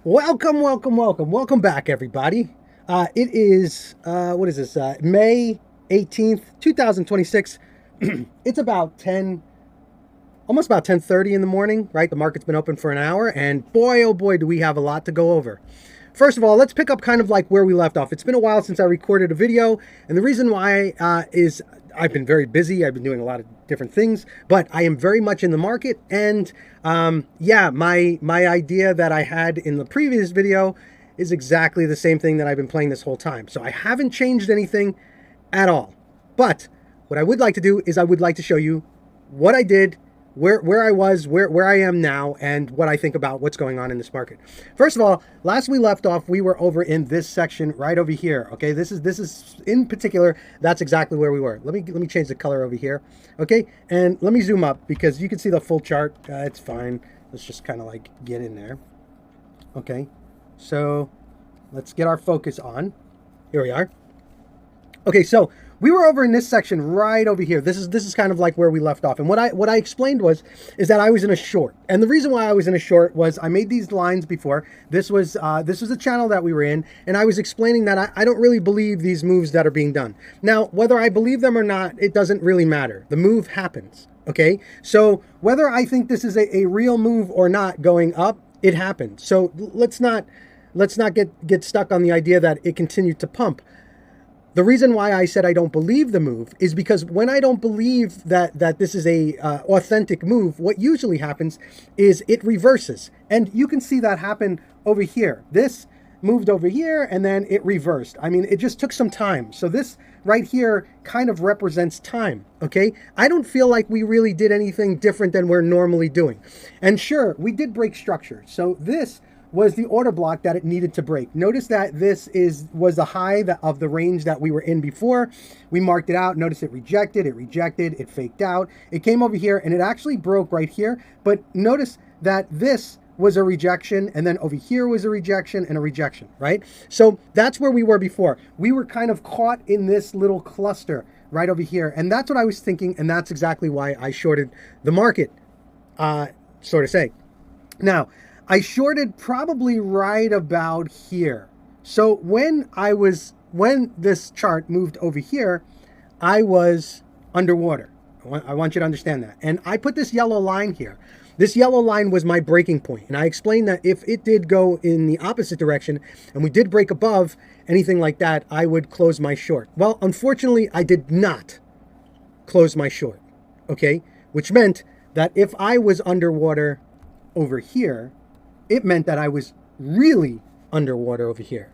Welcome back, everybody. It is, what is this, May 18th, 2026. It's about 10, almost about 10:30 in the morning, right? The market's been open for an hour, and boy, oh boy, do we have a lot to go over. First of all, let's pick up kind of like where we left off. It's been a while since I recorded a video, and the reason why is I've been very busy. I've been doing a lot of different things, but I am very much in the market. And yeah, my idea that I had in the previous video is exactly the same thing that I've been playing this whole time. So I haven't changed anything at all. But what I would like to do is I would like to show you what I did, where I was, where I am now, and what I think about what's going on in this market. First of all, last we left off, we were over in this section right over here. Okay, this is in particular, that's exactly where we were. Let me change the color over here. Okay, and let me zoom up because you can see the full chart. It's fine. Let's just kind of like get in there. Okay, so let's get our focus on. Here we are. Okay, so we were over in this section right over here. This is kind of like where we left off. And what I explained is that I was in a short. And the reason why I was in a short was I made these lines before. This was a channel that we were in, and I was explaining that I don't really believe these moves that are being done. Now, whether I believe them or not, it doesn't really matter. The move happens. Okay? So whether I think this is a real move or not going up, it happened. So let's not get stuck on the idea that it continued to pump. The reason why I said I don't believe the move is because when I don't believe that this is a authentic move, what usually happens is it reverses. And you can see that happen over here. This moved over here and then it reversed. I mean, it just took some time. So this right here kind of represents time, okay? I don't feel like we really did anything different than we're normally doing. And sure, we did break structure. So this was the order block that it needed to break. Notice that this was the high of the range that we were in before. We marked it out. Notice it rejected, it faked out. It came over here and it actually broke right here. But notice that this was a rejection, and then over here was a rejection and a rejection, right? So that's where we were before. We were kind of caught in this little cluster right over here. And that's what I was thinking, and that's exactly why I shorted the market, so to say. Now, I shorted probably right about here. So when this chart moved over here, I was underwater. I want you to understand that. And I put this yellow line here. This yellow line was my breaking point. And I explained that if it did go in the opposite direction and we did break above anything like that, I would close my short. Well, unfortunately, I did not close my short. Okay? Which meant that if I was underwater over here, it meant that I was really underwater over here.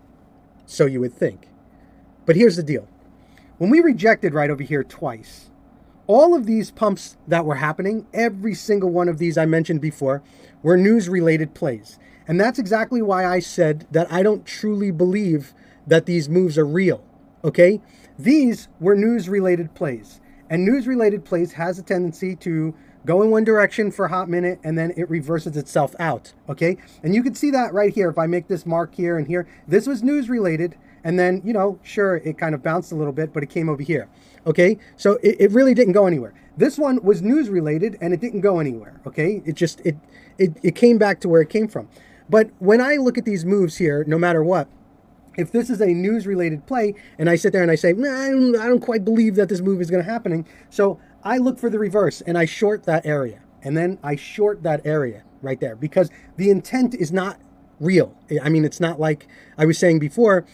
So you would think. But here's the deal. When we rejected right over here twice, all of these pumps that were happening, every single one of these I mentioned before, were news-related plays. And that's exactly why I said that I don't truly believe that these moves are real. Okay? These were news-related plays. And news-related plays has a tendency to go in one direction for a hot minute and then it reverses itself out, okay? And you can see that right here. If I make this mark here and here, this was news related, and then, you know, sure, it kind of bounced a little bit, but it came over here, okay? So it really didn't go anywhere. This one was news related and it didn't go anywhere, okay? It came back to where it came from. But when I look at these moves here, no matter what, if this is a news-related play, and I sit there and I say, nah, I don't quite believe that this move is going to happen, so I look for the reverse, and I short that area. And then I short that area right there, because the intent is not real. I mean, it's not like I was saying before,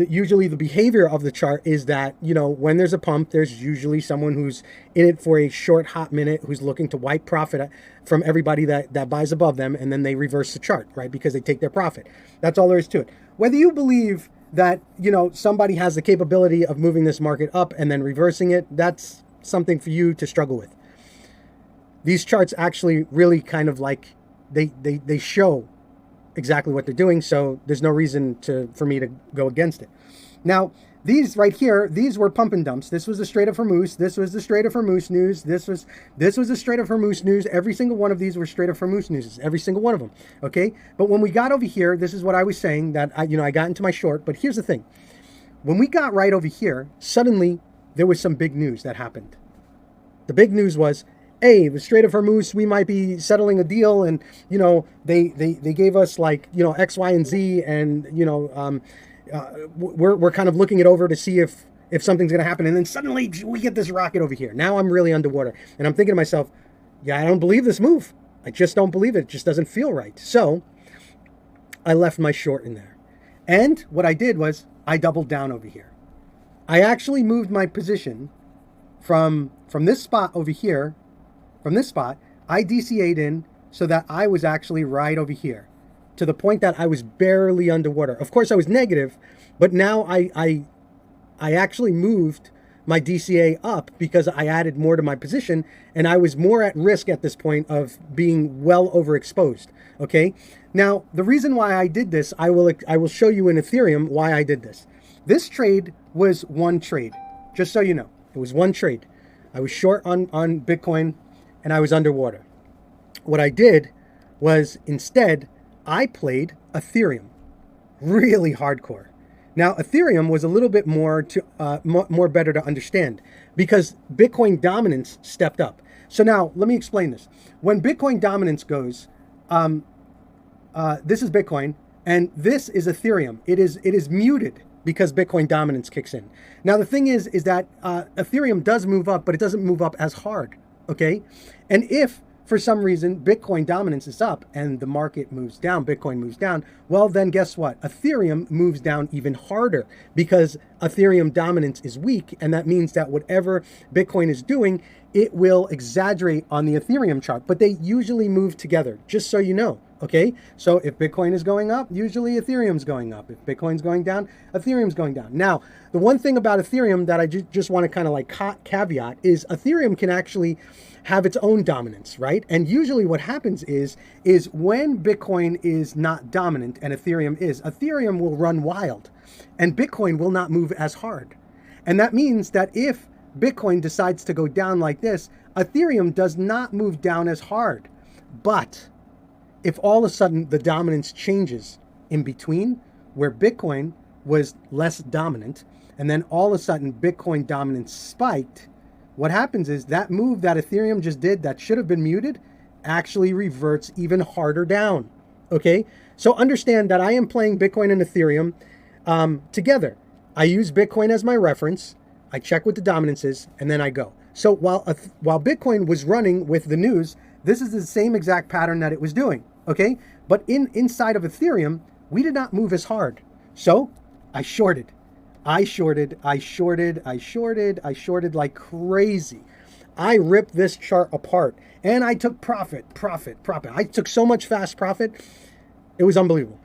usually the behavior of the chart is that, you know, when there's a pump, there's usually someone who's in it for a short hot minute who's looking to wipe profit from everybody that buys above them, and then they reverse the chart, right? Because they take their profit. That's all there is to it. Whether you believe that, you know, somebody has the capability of moving this market up and then reversing it, that's something for you to struggle with. These charts actually really kind of like, they show exactly what they're doing, so there's no reason for me to go against it. Now, these right here, these were pump and dumps. This was the Strait of Hormuz. This was the Strait of Hormuz news. This was the Strait of Hormuz news. Every single one of these were Strait of Hormuz news. Every single one of them. Okay? But when we got over here, this is what I was saying, that I got into my short. But here's the thing. When we got right over here, suddenly there was some big news that happened. The big news was hey, the Strait of Hormuz, we might be settling a deal, and you know they gave us like, you know, X, Y, and Z, and you know we're kind of looking it over to see if something's going to happen, and then suddenly we get this rocket over here. Now I'm really underwater, and I'm thinking to myself, yeah, I don't believe this move. I just don't believe it. It just doesn't feel right. So I left my short in there, and what I did was I doubled down over here. I actually moved my position from this spot over here. From this spot, I DCA'd in so that I was actually right over here, to the point that I was barely underwater. Of course, I was negative, but now I actually moved my DCA up because I added more to my position, and I was more at risk at this point of being well overexposed. Okay. Now, the reason why I did this, I will show you in Ethereum why I did this. This trade was one trade, just so you know. It was one trade. I was short on Bitcoin, and I was underwater. What I did was, instead, I played Ethereum, really hardcore. Now, Ethereum was a little bit more better to understand because Bitcoin dominance stepped up. So now, let me explain this. When Bitcoin dominance goes, this is Bitcoin, and this is Ethereum. It is muted because Bitcoin dominance kicks in. Now, the thing is that Ethereum does move up, but it doesn't move up as hard, okay? And if, for some reason, Bitcoin dominance is up and the market moves down, Bitcoin moves down, well, then guess what? Ethereum moves down even harder because Ethereum dominance is weak, and that means that whatever Bitcoin is doing, it will exaggerate on the Ethereum chart, but they usually move together, just so you know. Okay, so if Bitcoin is going up, usually Ethereum's going up. If Bitcoin's going down, Ethereum's going down. Now, the one thing about Ethereum that I just want to kind of like caveat is Ethereum can actually have its own dominance, right? And usually what happens is when Bitcoin is not dominant and Ethereum is, Ethereum will run wild and Bitcoin will not move as hard. And that means that if Bitcoin decides to go down like this, Ethereum does not move down as hard. But if all of a sudden the dominance changes in between, where Bitcoin was less dominant, and then all of a sudden Bitcoin dominance spiked, what happens is that move that Ethereum just did that should have been muted actually reverts even harder down. Okay? So understand that I am playing Bitcoin and Ethereum together. I use Bitcoin as my reference, I check what the dominance is, and then I go. So while Bitcoin was running with the news, this is the same exact pattern that it was doing. Okay, but inside of Ethereum, we did not move as hard. So I shorted like crazy. I ripped this chart apart and I took profit. I took so much fast profit. It was unbelievable,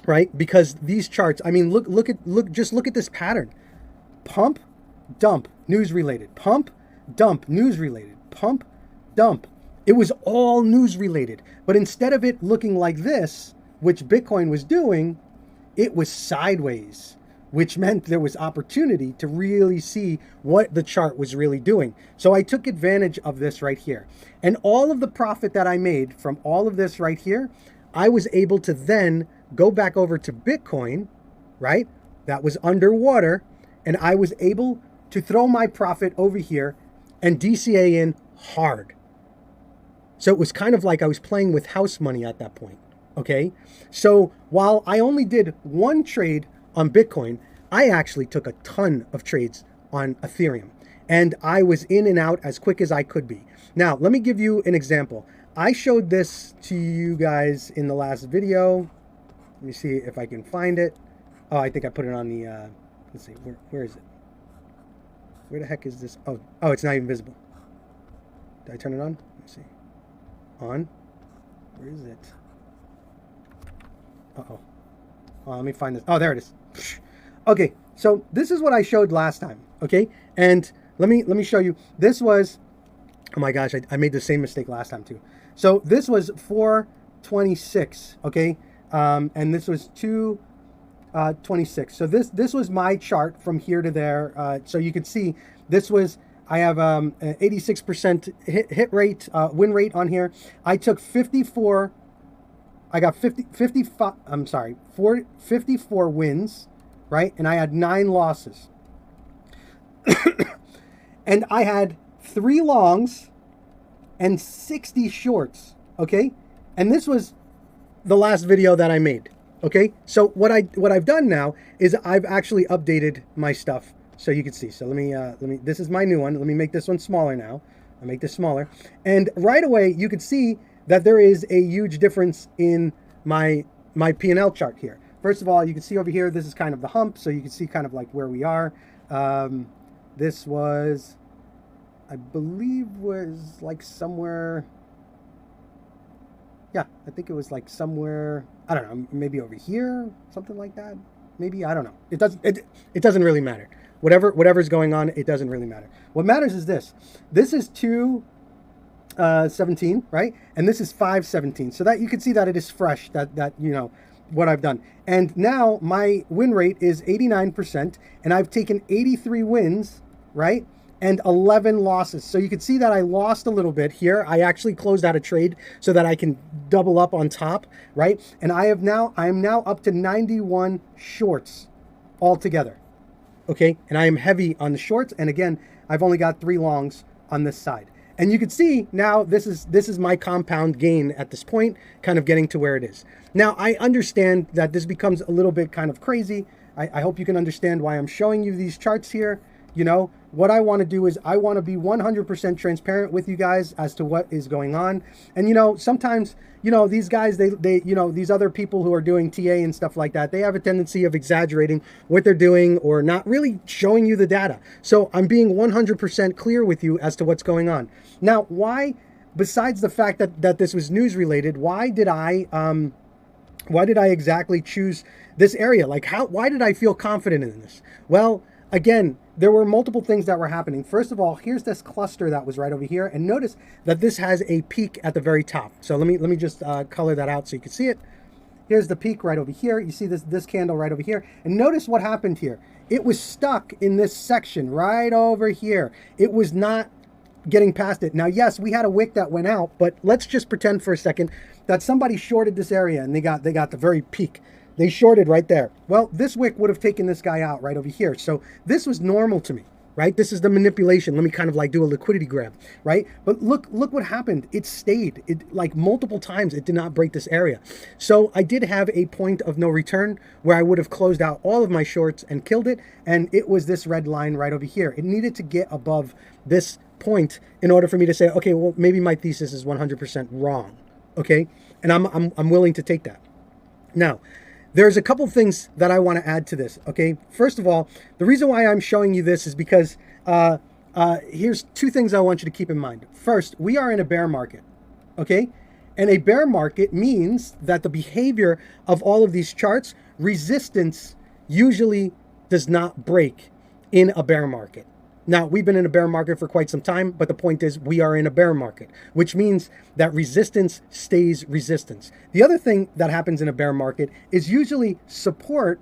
right? Because these charts, I mean, look at this pattern. Pump, dump, news related. Pump, dump, news related. Pump, dump. It was all news related, but instead of it looking like this, which Bitcoin was doing, it was sideways, which meant there was opportunity to really see what the chart was really doing. So I took advantage of this right here. And all of the profit that I made from all of this right here, I was able to then go back over to Bitcoin, right? That was underwater, and I was able to throw my profit over here and DCA in hard. So it was kind of like I was playing with house money at that point, okay? So while I only did one trade on Bitcoin, I actually took a ton of trades on Ethereum. And I was in and out as quick as I could be. Now, let me give you an example. I showed this to you guys in the last video. Let me see if I can find it. Oh, I think I put it on the, let's see, where is it? Where the heck is this? Oh, it's not even visible. Did I turn it on? Let me see. On. Where is it? Uh-oh. Oh, let me find this. Oh, there it is. Okay, so this is what I showed last time, okay? And let me show you. This was, oh my gosh, I made the same mistake last time too. So this was 426, okay? And this was 226. So this was my chart from here to there. So you can see this was, I have an 86% hit rate, win rate on here. I took 54. I got 54 wins, right? And I had 9 losses. And I had 3 longs and 60 shorts, okay? And this was the last video that I made, okay? So what I've done now is I've actually updated my stuff so you can see. So let me this is my new one. Let me make this one smaller now. I'll make this smaller. And right away you can see that there is a huge difference in my P&L chart here. First of all, you can see over here, this is kind of the hump, so you can see kind of like where we are. This was, I believe, was like somewhere, yeah, I think it was like somewhere, I don't know, maybe over here, something like that. Maybe, I don't know. It doesn't really matter. Whatever's going on, it doesn't really matter. What matters is this. This is 217, right? And this is 517. So that you can see that it is fresh, that you know what I've done. And now my win rate is 89%, and I've taken 83 wins, right? And 11 losses. So you can see that I lost a little bit here. I actually closed out a trade so that I can double up on top, right? And I am now up to 91 shorts altogether. Okay, and I am heavy on the shorts, and again, I've only got 3 longs on this side. And you can see now this is my compound gain at this point, kind of getting to where it is. Now, I understand that this becomes a little bit kind of crazy. I hope you can understand why I'm showing you these charts here. You know, what I want to do is I want to be 100% transparent with you guys as to what is going on. And, you know, sometimes, you know, these guys, they you know, these other people who are doing TA and stuff like that, they have a tendency of exaggerating what they're doing or not really showing you the data. So I'm being 100% clear with you as to what's going on. Now, why, besides the fact that this was news related, why did I exactly choose this area? Like, why did I feel confident in this? Well, again, there were multiple things that were happening. First of all, here's this cluster that was right over here, and notice that this has a peak at the very top. So let me just color that out so you can see it. Here's the peak right over here. You see this candle right over here, and notice what happened here. It was stuck in this section right over here. It was not getting past it. Now, yes, we had a wick that went out, but let's just pretend for a second that somebody shorted this area and they got the very peak. They shorted right there. Well, this wick would have taken this guy out right over here. So this was normal to me, right? This is the manipulation. Let me kind of like do a liquidity grab, right? But look what happened. It stayed. It like multiple times. It did not break this area. So I did have a point of no return where I would have closed out all of my shorts and killed it. And it was this red line right over here. It needed to get above this point in order for me to say, okay, well, maybe my thesis is 100% wrong. Okay. And I'm willing to take that. Now, there's a couple things that I want to add to this, okay? First of all, the reason why I'm showing you this is because here's 2 things I want you to keep in mind. First, we are in a bear market, okay? And a bear market means that the behavior of all of these charts, resistance usually does not break in a bear market. Now, we've been in a bear market for quite some time, but the point is we are in a bear market, which means that resistance stays resistance. The other thing that happens in a bear market is usually support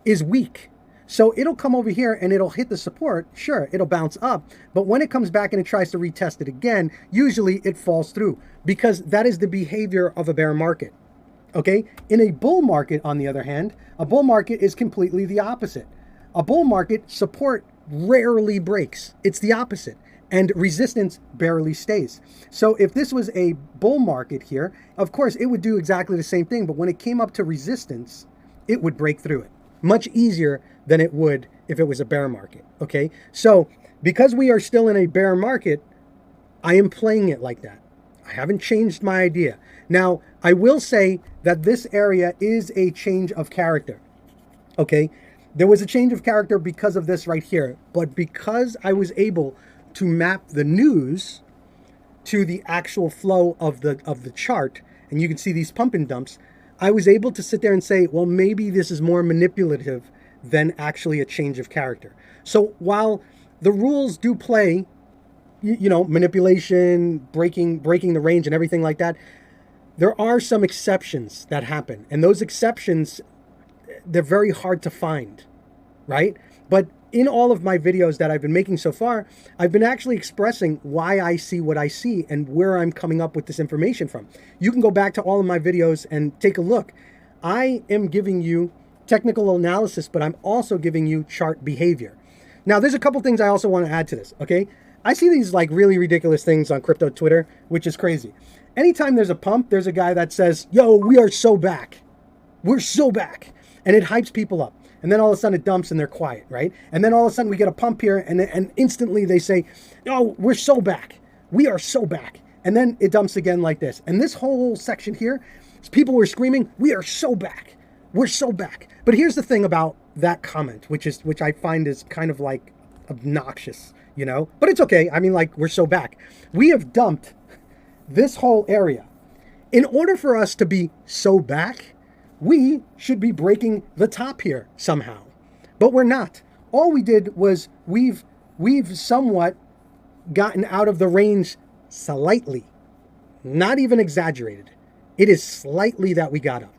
is weak. So it'll come over here and it'll hit the support. Sure, it'll bounce up. But when it comes back and it tries to retest it again, usually it falls through because that is the behavior of a bear market. Okay? In a bull market, on the other hand, a bull market is completely the opposite. A bull market, support rarely breaks. It's the opposite. And resistance barely stays. So if this was a bull market here, of course, it would do exactly the same thing. But when it came up to resistance, it would break through it much easier than it would if it was a bear market. Okay. So because we are still in a bear market, I am playing it like that. I haven't changed my idea. Now, I will say that this area is a change of character. Okay. There was a change of character because of this right here, but because I was able to map the news to the actual flow of the chart, and you can see these pump and dumps, I was able to sit there and say, well, maybe this is more manipulative than actually a change of character. So while the rules do play, you know, manipulation, breaking the range and everything like that, there are some exceptions that happen, and those exceptions, they're very hard to find, right? But in all of my videos that I've been making so far, I've been actually expressing why I see what I see and where I'm coming up with this information from. You can go back to all of my videos and take a look. I am giving you technical analysis, but I'm also giving you chart behavior. Now, there's a couple things I also want to add to this, okay? I see these like really ridiculous things on crypto Twitter, which is crazy. Anytime there's a pump, there's a guy that says, yo, we are so back. We're so back. And it hypes people up. And then all of a sudden it dumps and they're quiet, right? And then all of a sudden we get a pump here and instantly they say, oh, we're so back. We are so back. And then it dumps again like this. And this whole section here, people were screaming, we are so back. We're so back. But here's the thing about that comment, which I find is kind of like obnoxious, you know? But it's okay. I mean, like, we're so back. We have dumped this whole area. In order for us to be so back, we should be breaking the top here somehow. But we're not. All we did was we've somewhat gotten out of the range slightly. Not even exaggerated. It is slightly that we got up.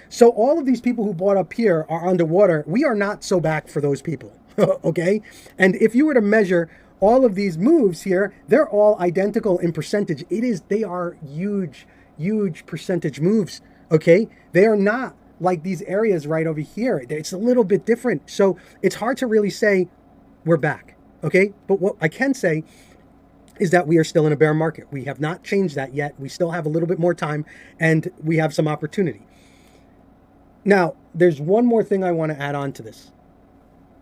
So all of these people who bought up here are underwater. We are not so back for those people. Okay? And if you were to measure all of these moves here, they're all identical in percentage. They are huge, huge percentage moves. Okay? They are not like these areas right over here. It's a little bit different. So it's hard to really say we're back. Okay? But what I can say is that we are still in a bear market. We have not changed that yet. We still have a little bit more time and we have some opportunity. Now, there's one more thing I want to add on to this.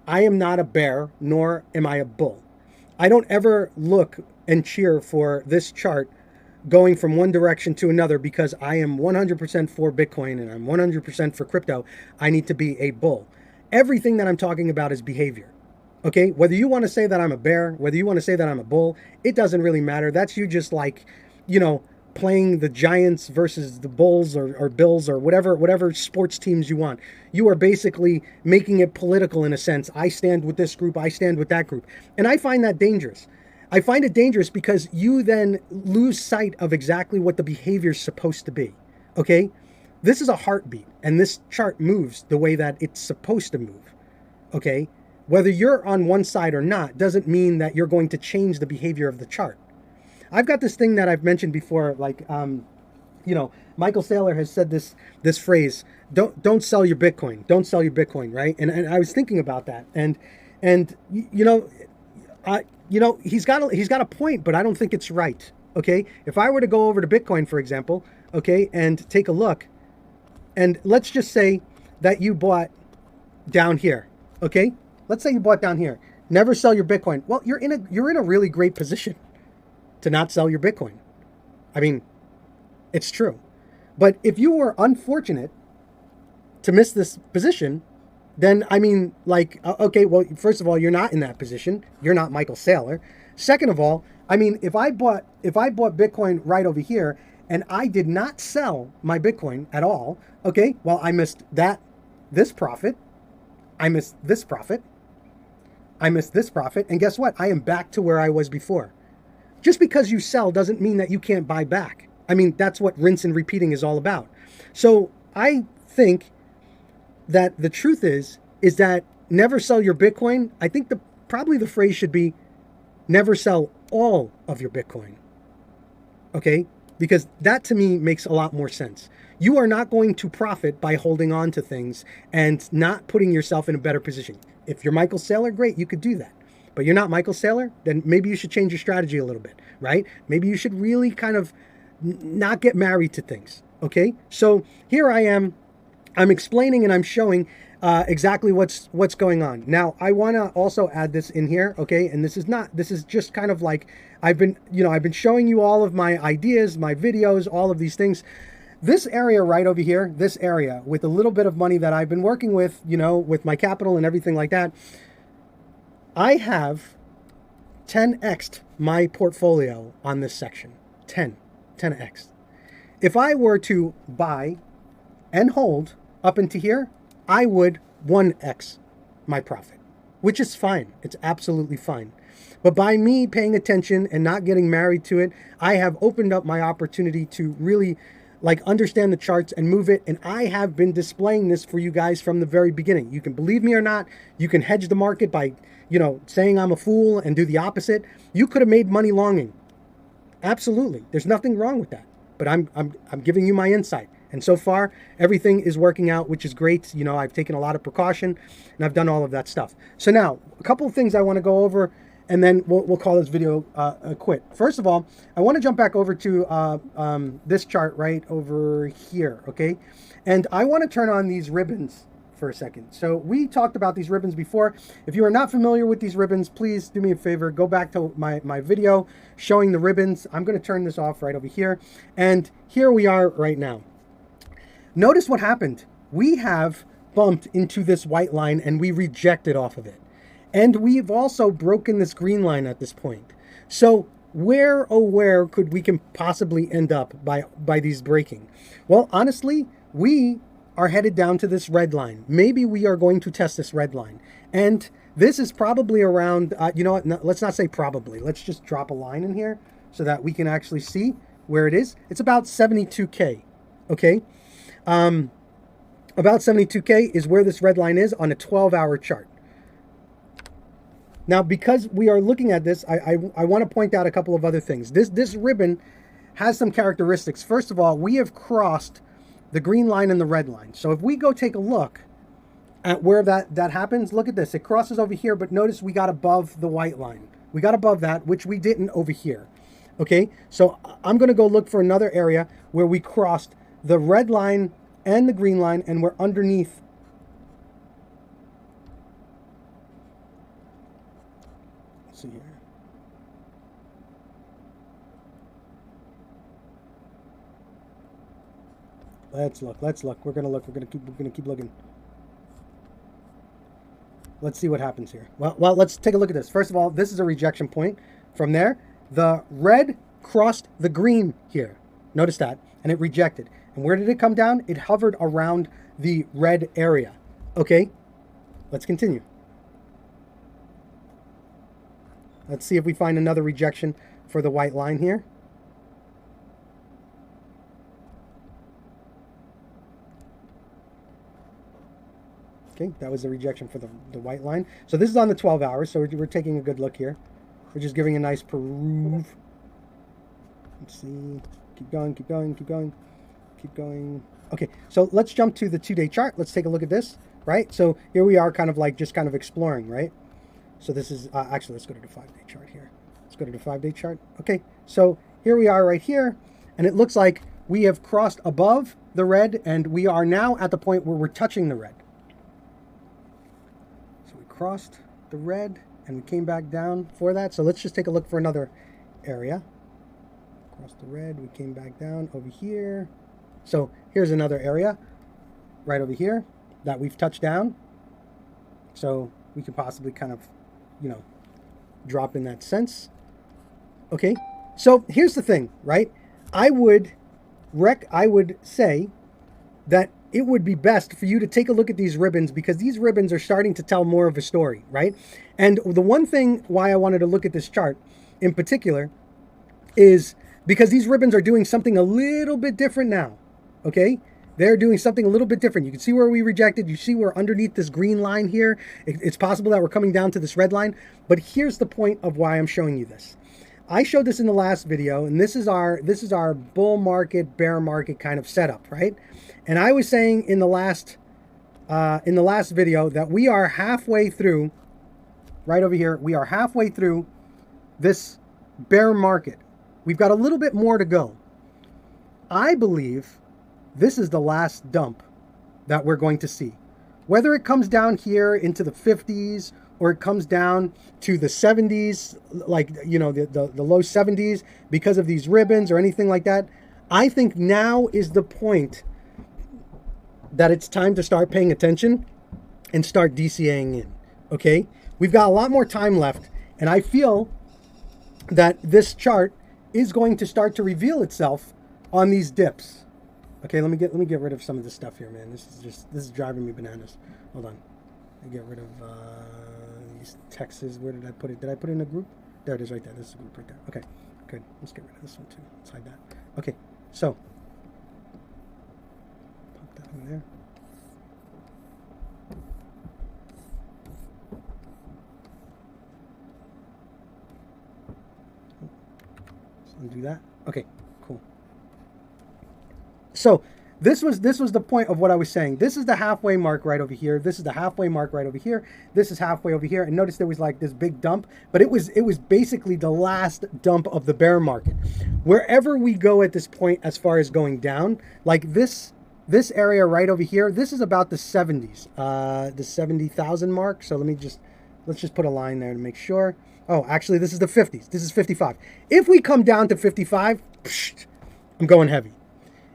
I am not a bear, nor am I a bull. I don't ever look and cheer for this chart going from one direction to another because I am 100% for Bitcoin and I'm 100% for crypto. I need to be a bull. Everything that I'm talking about is behavior. Okay? Whether you want to say that I'm a bear, whether you want to say that I'm a bull, it doesn't really matter. That's you just like, you know, playing the Giants versus the Bulls or Bills or whatever sports teams you want. You are basically making it political in a sense. I stand with this group, I stand with that group. And I find that dangerous. I find it dangerous because you then lose sight of exactly what the behavior is supposed to be. Okay? This is a heartbeat, and this chart moves the way that it's supposed to move. Okay? Whether you're on one side or not doesn't mean that you're going to change the behavior of the chart. I've got this thing that I've mentioned before, like, you know, Michael Saylor has said this phrase, don't sell your Bitcoin, don't sell your Bitcoin, right? And I was thinking about that, and you know, he's got a point, but I don't think it's right. Okay, if I were to go over to Bitcoin, for example, okay, and take a look, and let's just say that you bought down here, okay? Let's say you bought down here. Never sell your Bitcoin. Well, you're in a really great position to not sell your Bitcoin. I mean, it's true. But if you were unfortunate to miss this position, then, I mean, like, okay, well, first of all, you're not in that position. You're not Michael Saylor. Second of all, I mean, if I bought Bitcoin right over here and I did not sell my Bitcoin at all, okay, well, I missed this profit. I missed this profit. I missed this profit. And guess what? I am back to where I was before. Just because you sell doesn't mean that you can't buy back. I mean, that's what rinse and repeating is all about. So I think that the truth is that never sell your Bitcoin. I think probably the phrase should be never sell all of your Bitcoin. Okay? Because that to me makes a lot more sense. You are not going to profit by holding on to things and not putting yourself in a better position. If you're Michael Saylor, great, you could do that. But you're not Michael Saylor, then maybe you should change your strategy a little bit, right? Maybe you should really kind of not get married to things, okay? So here I am. I'm explaining and I'm showing exactly what's going on. Now, I want to also add this in here, okay? And this is just kind of like I've been showing you all of my ideas, my videos, all of these things. This area right over here, this area with a little bit of money that I've been working with, you know, with my capital and everything like that, I have 10x'd my portfolio on this section. 10x. If I were to buy and hold up into here, I would 1x my profit, which is fine. It's absolutely fine. But by me paying attention and not getting married to it, I have opened up my opportunity to really like understand the charts and move it. And I have been displaying this for you guys from the very beginning. You can believe me or not. You can hedge the market by, you know, saying I'm a fool and do the opposite. You could have made money longing. Absolutely. There's nothing wrong with that. But I'm giving you my insight. And so far, everything is working out, which is great. You know, I've taken a lot of precaution and I've done all of that stuff. So now, a couple of things I want to go over and then we'll call this video quit. First of all, I want to jump back over to this chart right over here, okay? And I want to turn on these ribbons for a second. So we talked about these ribbons before. If you are not familiar with these ribbons, please do me a favor, go back to my video showing the ribbons. I'm going to turn this off right over here. And here we are right now. Notice what happened. We have bumped into this white line and we rejected off of it. And we've also broken this green line at this point. So where, oh where could we can possibly end up by these breaking? Well, honestly, we are headed down to this red line. Maybe we are going to test this red line. And this is probably around, you know what, no, let's not say probably. Let's just drop a line in here so that we can actually see where it is. It's about 72K, okay? About 72K is where this red line is on a 12-hour chart. Now, because we are looking at this, I want to point out a couple of other things. This ribbon has some characteristics. First of all, we have crossed the green line and the red line. So if we go take a look at where that happens, look at this. It crosses over here, but notice we got above the white line. We got above that, which we didn't over here. Okay, so I'm going to go look for another area where we crossed the red line and the green line, and we're underneath. Let's see here. Let's look. We're gonna keep looking. Let's see what happens here. Well, let's take a look at this. First of all, this is a rejection point. From there, the red crossed the green here. Notice that, and it rejected. And where did it come down? It hovered around the red area. Okay, let's continue. Let's see if we find another rejection for the white line here. Okay, that was the rejection for the white line. So this is on the 12 hours, so we're taking a good look here. We're just giving a nice peruse. Let's see. Keep going, keep going, keep going, keep going. Okay, so let's jump to the 2-day chart. Let's take a look at this, right? So here we are kind of like just kind of exploring, right? So this is, actually, let's go to the 5-day chart here. Let's go to the 5-day chart. Okay, so here we are right here, and it looks like we have crossed above the red, and we are now at the point where we're touching the red. Crossed the red and we came back down for that. So let's just take a look for another area. Crossed the red, we came back down over here. So here's another area right over here that we've touched down. So we could possibly kind of, you know, drop in that sense. Okay, so here's the thing, right? I would say that it would be best for you to take a look at these ribbons, because these ribbons are starting to tell more of a story, right? And the one thing why I wanted to look at this chart in particular is because these ribbons are doing something a little bit different now, okay? They're doing something a little bit different. You can see where we rejected. You see we're underneath this green line here. It's possible that we're coming down to this red line, but here's the point of why I'm showing you this. I showed this in the last video, and this is our bull market, bear market kind of setup, right? And I was saying in the last video that we are halfway through, right over here, we are halfway through this bear market. We've got a little bit more to go. I believe this is the last dump that we're going to see. Whether it comes down here into the 50s or it comes down to the 70s, like, you know, the low 70s because of these ribbons or anything like that, I think now is the point that it's time to start paying attention and start DCAing in, okay? We've got a lot more time left, and I feel that this chart is going to start to reveal itself on these dips. Okay, let me get rid of some of this stuff here, man. This is driving me bananas. Hold on. Let me get rid of these texts. Where did I put it? Did I put it in a group? There it is right there. This is a group right there. Okay, good. Let's get rid of this one too. Let's hide that. Okay, so pop that in there. Let's undo that. Okay, cool. So this was the point of what I was saying. This is the halfway mark right over here. This is the halfway mark right over here. This is halfway over here. And notice there was like this big dump, but it was basically the last dump of the bear market. Wherever we go at this point, as far as going down, like this area right over here, this is about the 70s, the 70,000 mark. So let's just put a line there to make sure. Oh, actually, this is the 50s. This is 55. If we come down to 55, I'm going heavy.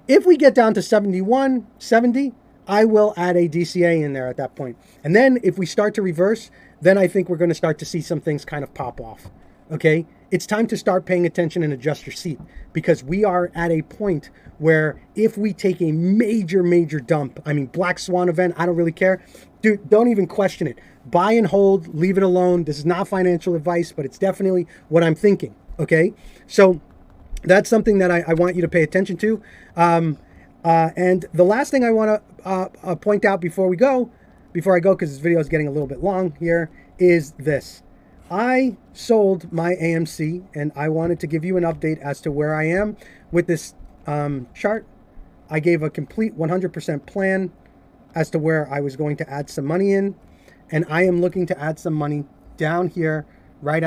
If we get down to 71, 70, I will add a DCA in there at that point. And then if we start to reverse, then I think we're going to start to see some things kind of pop off. Okay? It's time to start paying attention and adjust your seat, because we are at a point where if we take a major, major dump, I mean, black swan event, I don't really care. Dude, don't even question it. Buy and hold, leave it alone. This is not financial advice, but it's definitely what I'm thinking. Okay? So that's something that I want you to pay attention to. And the last thing I want to point out before I go, because this video is getting a little bit long here, is this. I sold my AMC, and I wanted to give you an update as to where I am with this chart. I gave a complete 100% plan as to where I was going to add some money in, and I am looking to add some money down here right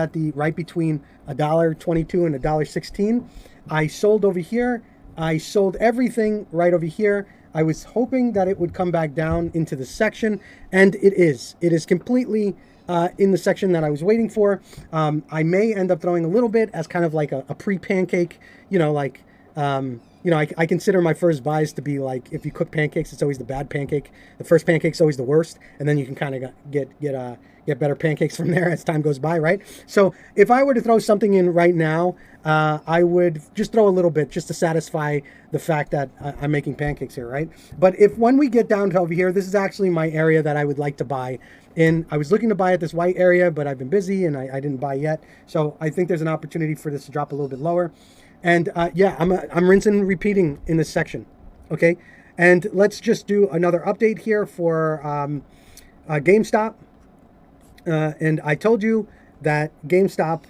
between $1.22 and $1.16. I sold over here. I sold everything right over here. I was hoping that it would come back down into the section, and it is. It is completely in the section that I was waiting for. I may end up throwing a little bit as kind of like a pre-pancake, like, I consider my first buys to be like, if you cook pancakes, it's always the bad pancake. The first pancake's always the worst, and then you can kind of get better pancakes from there as time goes by, right? So if I were to throw something in right now, I would just throw a little bit just to satisfy the fact that I'm making pancakes here, right? But when we get down to over here, this is actually my area that I would like to buy in. I was looking to buy at this white area, but I've been busy and I didn't buy yet. So I think there's an opportunity for this to drop a little bit lower. And yeah, I'm rinsing and repeating in this section, okay? And let's just do another update here for GameStop. And I told you that GameStop,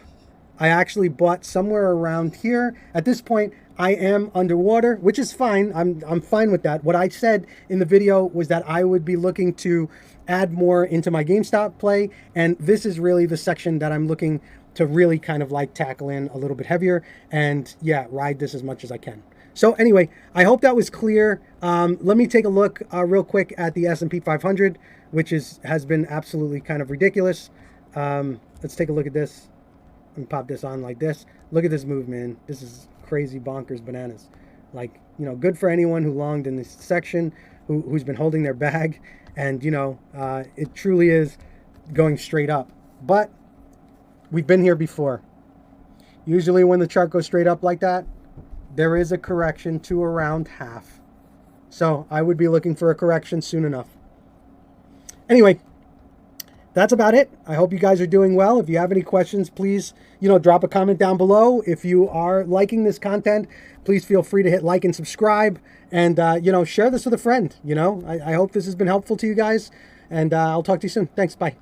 I actually bought somewhere around here. At this point, I am underwater, which is fine. I'm fine with that. What I said in the video was that I would be looking to add more into my GameStop play, and this is really the section that I'm looking to really kind of like tackle in a little bit heavier and yeah, ride this as much as I can. So anyway, I hope that was clear. Let me take a look real quick at the S&P 500, which has been absolutely kind of ridiculous. Let's take a look at this and pop this on like this. Look at this move, man. This is crazy, bonkers, bananas. Like, good for anyone who longed in this section, who's been holding their bag. And, it truly is going straight up. But we've been here before. Usually when the chart goes straight up like that, there is a correction to around half. So I would be looking for a correction soon enough. Anyway, that's about it. I hope you guys are doing well. If you have any questions, please, drop a comment down below. If you are liking this content, please feel free to hit like and subscribe. And, share this with a friend. I hope this has been helpful to you guys. And I'll talk to you soon. Thanks. Bye.